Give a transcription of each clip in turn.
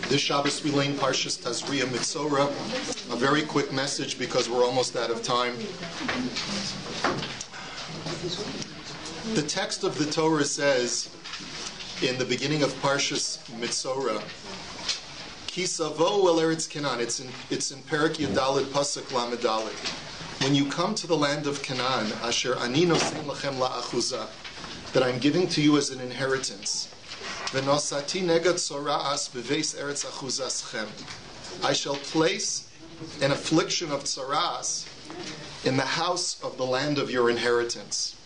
This Shabbos we learn Parshas Tazria-Metzora. A very quick message because we're almost out of time. The text of the Torah says in the beginning of Parshas Metzora, Ki savo el eretz Canaan. It's in Perek Yadalid Pasuk Lamed Daled. When you come to the land of Canaan, Asher ani nosen lachem la'achuza, that I'm giving to you as an inheritance. V'nosati negat tzoraas b'veis eretz achuzaschem. I shall place an affliction of tzoraas in the house of the land of your inheritance.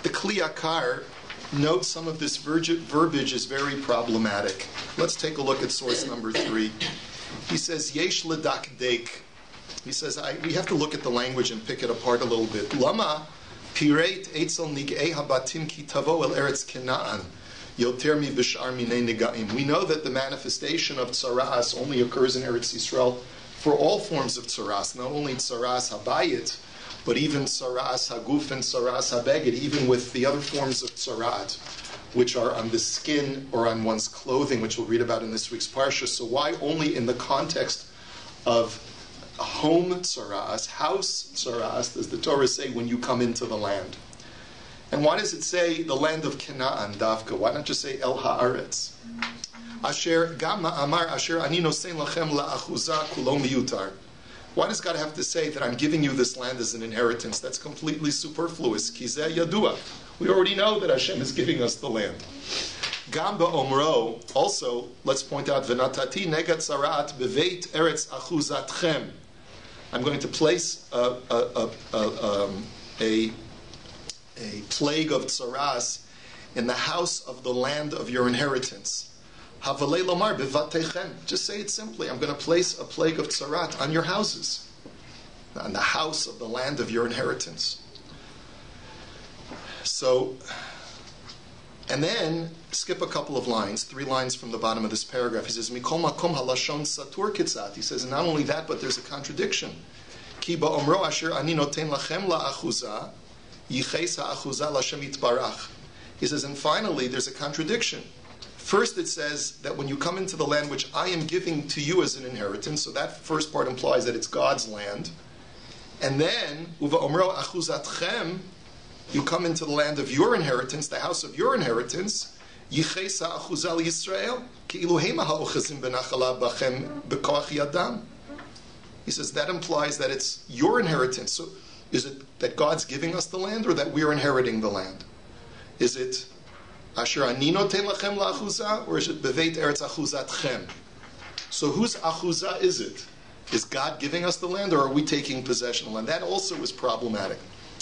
The Kli Yakar notes some of this verbiage is very problematic. Let's take a look at source number 3. He says, Yesh ledakdek. He says, we have to look at the language and pick it apart a little bit. Lama pireit etzel nig'ei habatim ki tavo el eretz Canaan. We know that the manifestation of tsaras only occurs in Eretz Yisrael for all forms of tsaras, not only tsaras habayit, but even tsaras haguf and tsaras habeged, even with the other forms of tsarat, which are on the skin or on one's clothing, which we'll read about in this week's parsha. So why only in the context of home tsaras, house tsaras, does the Torah say when you come into the land? And why does it say the land of Canaan, Davka? Why not just say El Haaretz? Asher Gamma Amar Asher Ani Nosein Lachem La'achuza Kulo Miyutar. Why does God have to say that I'm giving you this land as an inheritance? That's completely superfluous. Kizeh Yadua. We already know that Hashem is giving us the land. Gamba Omro. Also, let's point out V'natati Negat Sarat Beveit Eretz Achuzatchem. I'm going to place a plague of tsaras in the house of the land of your inheritance. Havalei lomar bevatechem. Just say it simply. I'm going to place a plague of tsarat on your houses, on the house of the land of your inheritance. So, and then skip a couple of lines, 3 lines from the bottom of this paragraph. He says, Mikol makom halashon satur kitzat. He says, and not only that, but there's a contradiction. Ki ba'omro asher ani noten lachem la'achuza. He says, and finally, there's a contradiction. First, it says that when you come into the land which I am giving to you as an inheritance, so that first part implies that it's God's land. And then, uva omro achuzatchem, you come into the land of your inheritance, the house of your inheritance. Yichesa achuzal Yisrael, ki'ilu hema ha'ochazim benachala bachem b'koach yadam. He says that implies that it's your inheritance. So, is it that God's giving us the land, or that we're inheriting the land? Is it Asher ani noten lachem la'achuza, or is it Beveit Eretz Achuzatchem? So whose achuza is it? Is God giving us the land, or are we taking possession of the land? That also is problematic.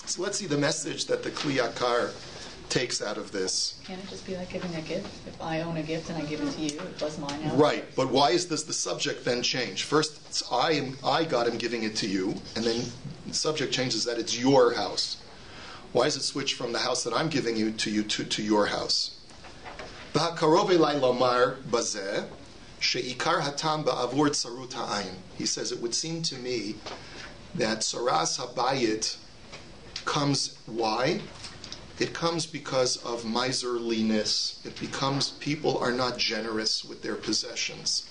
So let's see the message that the Kli Yakar takes out of this. Can't it just be like giving a gift? If I own a gift and I give it to you, it was mine now. Right, but why is this the subject then change? First, it's I, God, am giving it to you, and then the subject changes that it's your house. Why is it switched from the house that I'm giving you to your house? He says, it would seem to me that Saras Habayit comes, why? It comes because of miserliness. It becomes people are not generous with their possessions.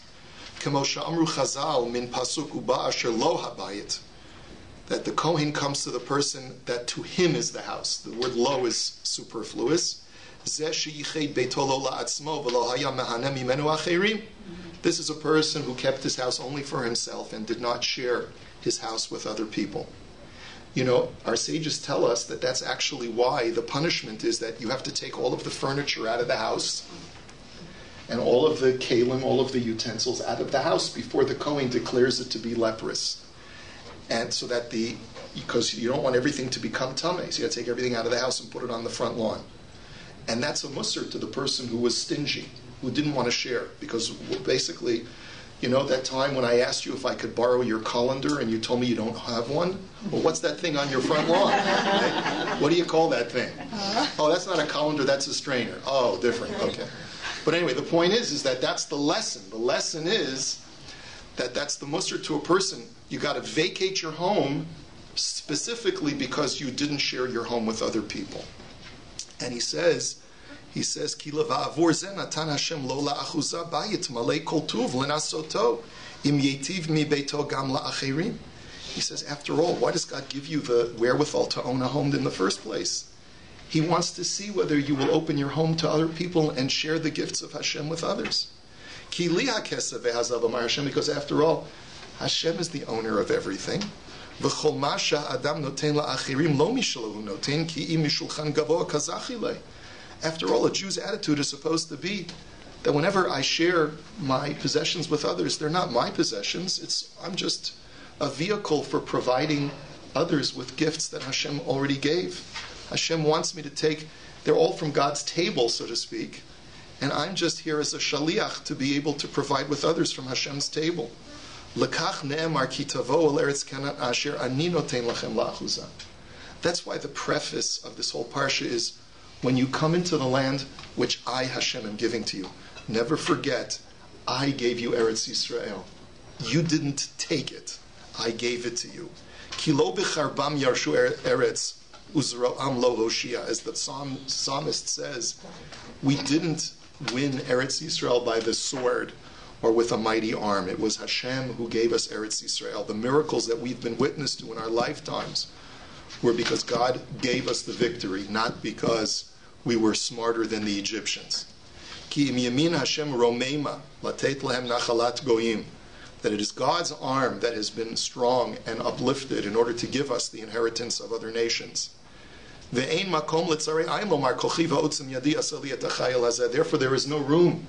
That the Kohen comes to the person that to him is the house. The word lo is superfluous. This is a person who kept his house only for himself and did not share his house with other people. You know, our sages tell us that that's actually why the punishment is that you have to take all of the furniture out of the house and all of the kalim, all of the utensils out of the house before the Kohen declares it to be leprous. And so that because you don't want everything to become tameh, so you got to take everything out of the house and put it on the front lawn. And that's a musr to the person who was stingy, who didn't want to share. Because basically, you know, that time when I asked you if I could borrow your colander and you told me you don't have one? Well, what's that thing on your front lawn? Right? What do you call that thing? Oh, that's not a colander, that's a strainer. Oh, different, okay. But anyway, the point is that that's the lesson. The lesson is that that's the musr to a person. You got to vacate your home specifically because you didn't share your home with other people. And he says, He says, Ki leva'avor ze natan Hashem lo la'achuza bayit malei kol tuv l'nasoto im yetiv mi beito gam la'acherim. He says, after all, why does God give you the wherewithal to own a home in the first place? He wants to see whether you will open your home to other people and share the gifts of Hashem with others. Ki li ha'kesef ve'hazav amar Hashem, because after all, Hashem is the owner of everything. V'chol masha adam noten la'achirim lo mishelo hu noten ki im mishulchan gavoa kazachile. After all, a Jew's attitude is supposed to be that whenever I share my possessions with others, they're not my possessions. I'm just a vehicle for providing others with gifts that Hashem already gave. Hashem wants me to take, they're all from God's table, so to speak, and I'm just here as a shaliach to be able to provide with others from Hashem's table. Lekach ne'emar ki tavo el eretz kanan asher ani noten lachem la'achuza. That's why the preface of this whole parsha is, when you come into the land which I, Hashem, am giving to you, never forget, I gave you Eretz Yisrael. You didn't take it. I gave it to you. Ki lo b'charbam yarshu eretz uzro'am lo hoshia. As the psalmist says, we didn't win Eretz Yisrael by the sword or with a mighty arm. It was Hashem who gave us Eretz Yisrael. The miracles that we've been witness to in our lifetimes were because God gave us the victory, not because we were smarter than the Egyptians. Ki im yamin Hashem romeima latet lehem nachalat goyim. That it is God's arm that has been strong and uplifted in order to give us the inheritance of other nations. Ve'ein makom letzarei ayin lomar kochi va'otzim yadi asali et hachayil hazeh. Therefore, there is no room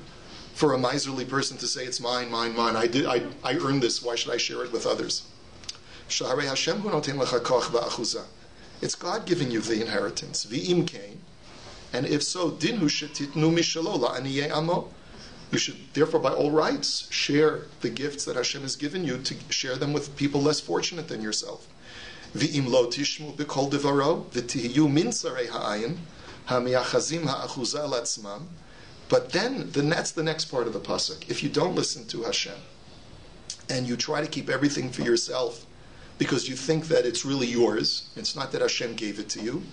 for a miserly person to say, it's mine, mine, mine. I earned this. Why should I share it with others? Sha'arei Hashem hu noten lecha koch va'achuza. It's God giving you the inheritance. V'im kain. And if so, din hu shetitnu mishalo la'aniyei amo. You should, therefore, by all rights, share the gifts that Hashem has given you, to share them with people less fortunate than yourself. V'im lo tishmu b'kol devaro, v'tihiyu min sarei ha'ayin, ha'miachazim ha'achuza l'atzmam. But then that's the next part of the pasuk. If you don't listen to Hashem, and you try to keep everything for yourself, because you think that it's really yours, it's not that Hashem gave it to you,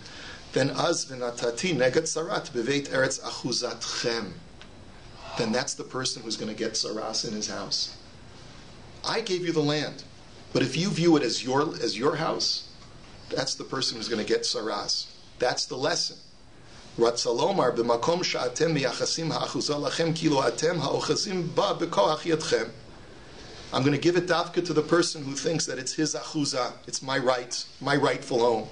then az v'natati negat sarat b'veit eretz achuzatchem. Then that's the person who's going to get saras in his house. I gave you the land, but if you view it as your house, that's the person who's going to get saras. That's the lesson. Ratzalomar b'makom sha'atem miyachasim ha'achuza lachem kilo atem ha'ochazim ba b'koach yadchem. I'm going to give it dafka to the person who thinks that it's his achuza, it's my right, my rightful home.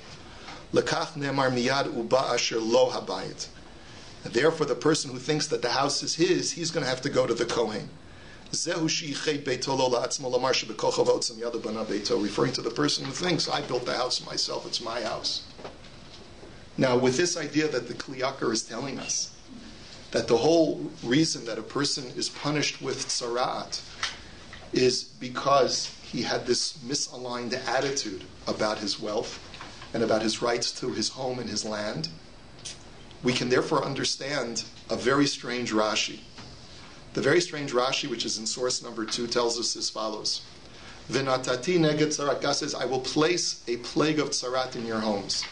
Lekach ne'emar miyad uba asher lo habayit. And therefore, the person who thinks that the house is his, he's going to have to go to the Kohen. Referring to the person who thinks, I built the house myself, it's my house. Now, with this idea that the Kli Yakar is telling us, that the whole reason that a person is punished with tzarat is because he had this misaligned attitude about his wealth and about his rights to his home and his land, we can therefore understand a very strange Rashi. The very strange Rashi, which is in source number 2, tells us as follows. V'natati neged tzarat. God says, I will place a plague of tzarat in your homes.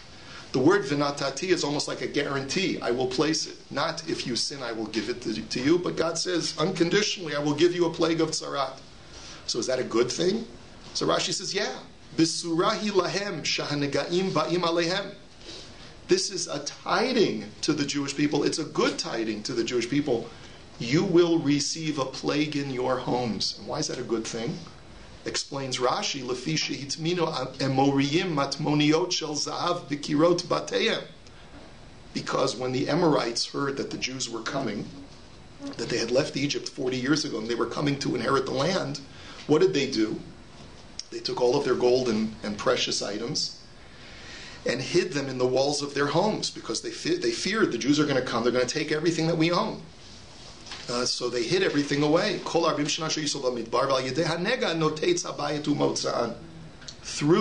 The word v'natati is almost like a guarantee. I will place it. Not if you sin, I will give it to you, but God says, unconditionally, I will give you a plague of tzarat. So is that a good thing? So Rashi says, yeah. B'surahi lahem shahanega'im ba'im alehem. This is a tiding to the Jewish people. It's a good tiding to the Jewish people. You will receive a plague in your homes. And why is that a good thing? Explains Rashi, Lefi shehitmino emoriyim matmoniot shel zahav b'kirot bateyem. Because when the Amorites heard that the Jews were coming, that they had left Egypt 40 years ago and they were coming to inherit the land, what did they do? They took all of their gold and precious items and hid them in the walls of their homes, because they feared the Jews are going to come, they're going to take everything that we own. So they hid everything away. Through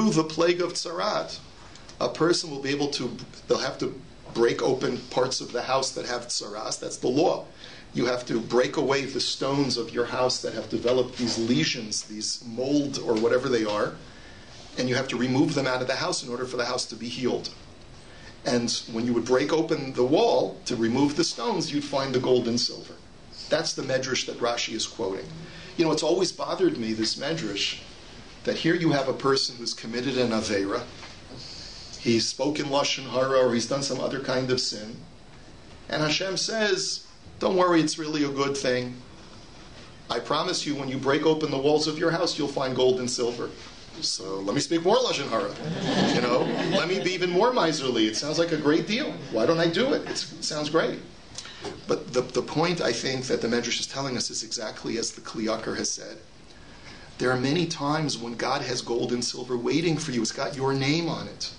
the plague of tzarat, a person will be able to, they'll have to break open parts of the house that have tzaras. That's the law. You have to break away the stones of your house that have developed these lesions, these mold or whatever they are, and you have to remove them out of the house in order for the house to be healed. And when you would break open the wall to remove the stones, you'd find the gold and silver. That's the medrash that Rashi is quoting. You know, it's always bothered me, this medrash, that here you have a person who's committed an aveira. He's spoken lashon hara, or he's done some other kind of sin. And Hashem says, don't worry, it's really a good thing. I promise you, when you break open the walls of your house, you'll find gold and silver. So let me speak more lashon hara. You know, let me be even more miserly. It sounds like a great deal. Why don't I do it? It sounds great. But the point, I think, that the Medrash is telling us is exactly as the Kli Yakar has said. There are many times when God has gold and silver waiting for you. It's got your name on it.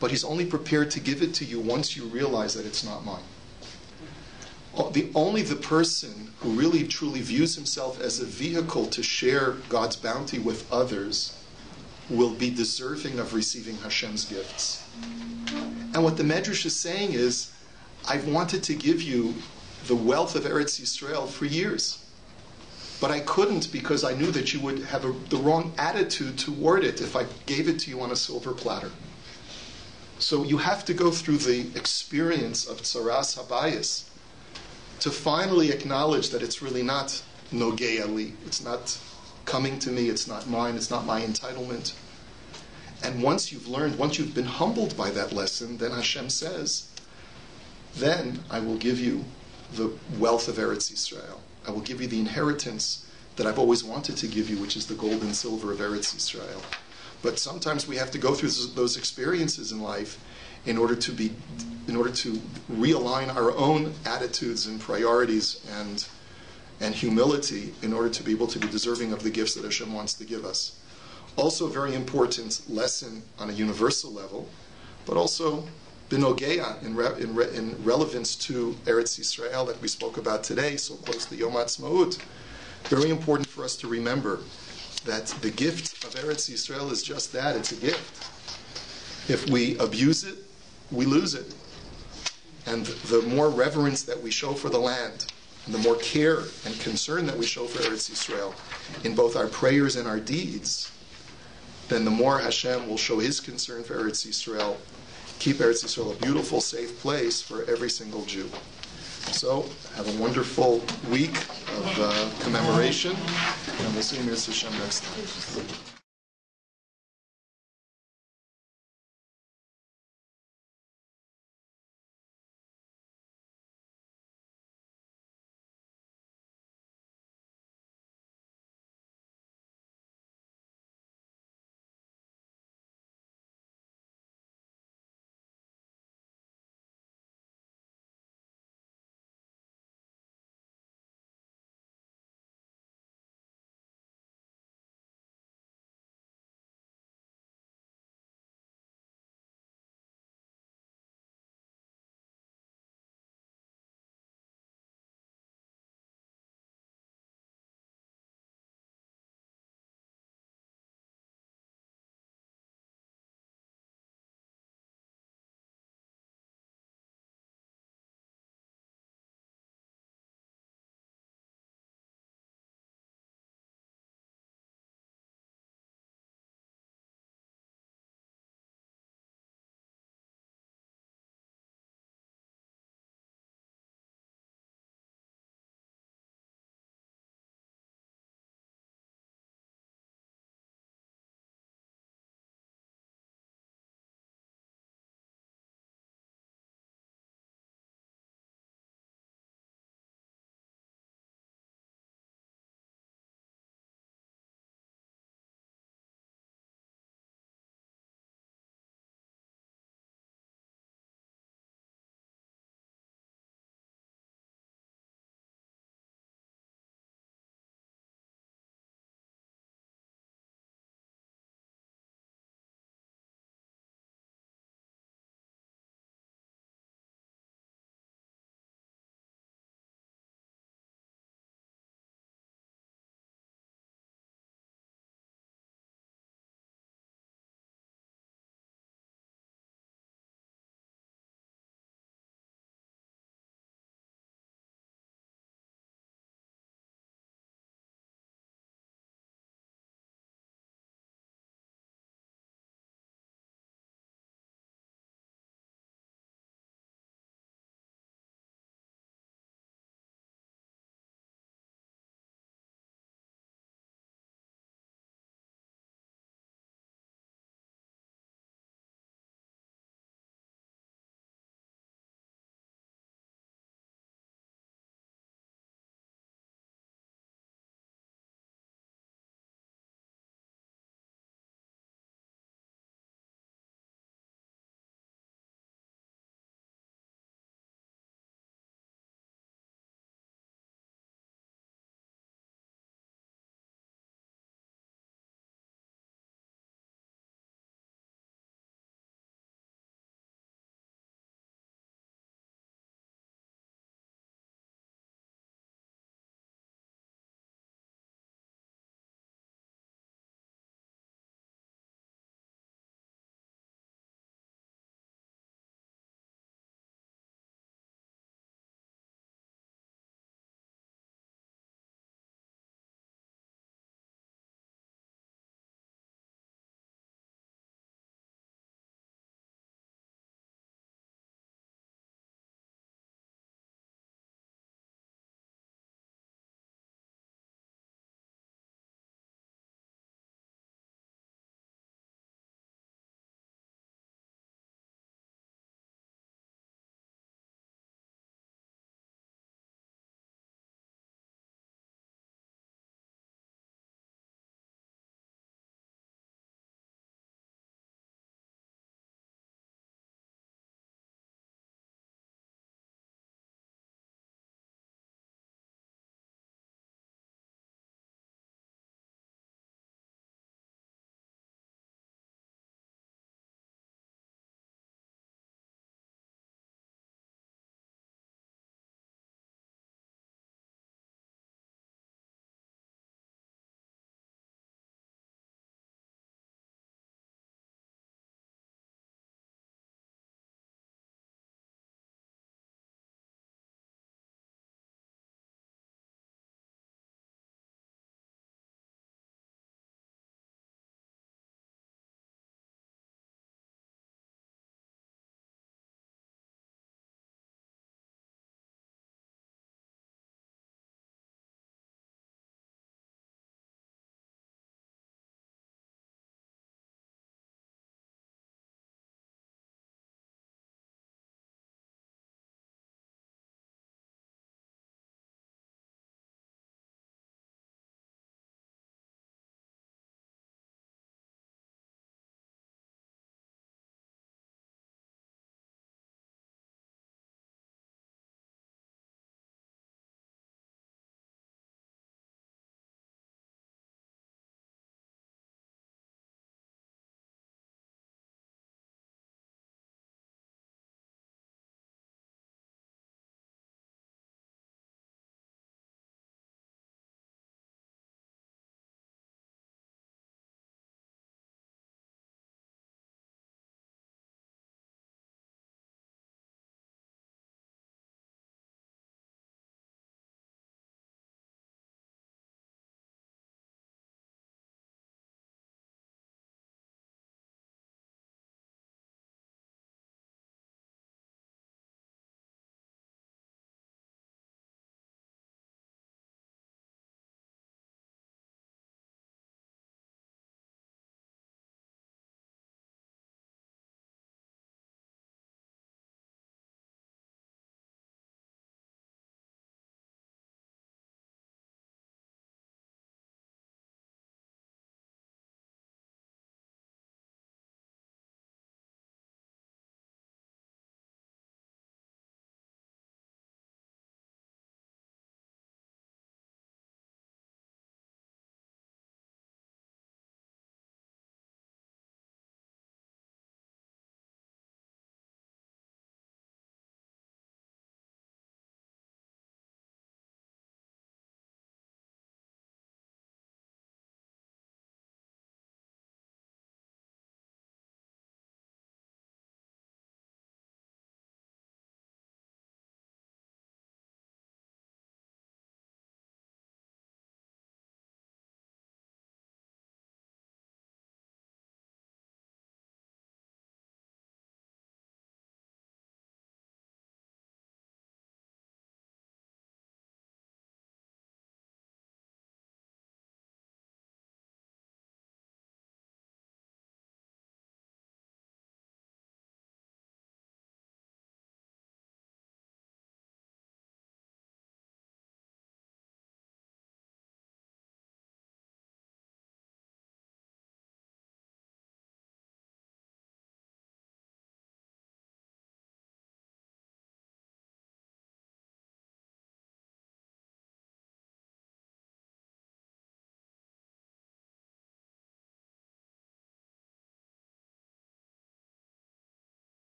But He's only prepared to give it to you once you realize that it's not mine. Only the person who really truly views himself as a vehicle to share God's bounty with others will be deserving of receiving Hashem's gifts. And what the Medrash is saying is, I've wanted to give you the wealth of Eretz Yisrael for years. But I couldn't because I knew that you would have the wrong attitude toward it if I gave it to you on a silver platter. So you have to go through the experience of tzaras habayis to finally acknowledge that it's really not nogea li. It's not coming to me, it's not mine, it's not my entitlement. And once you've learned, once you've been humbled by that lesson, then Hashem says, then I will give you the wealth of Eretz Yisrael. I will give you the inheritance that I've always wanted to give you, which is the gold and silver of Eretz Yisrael. But sometimes we have to go through those experiences in life in order to realign our own attitudes and priorities and humility in order to be able to be deserving of the gifts that Hashem wants to give us. Also a very important lesson on a universal level, but also b'nogea in relevance to Eretz Yisrael that we spoke about today, so close to Yom HaAtzmaut. Very important for us to remember that the gift of Eretz Yisrael is just that, it's a gift. If we abuse it, we lose it. And the more reverence that we show for the land, and the more care and concern that we show for Eretz Yisrael, in both our prayers and our deeds, then the more Hashem will show His concern for Eretz Yisrael, keep Eretz Yisrael a beautiful, safe place for every single Jew. So, have a wonderful week of commemoration, and we'll see you, Mr. Hashem, next time.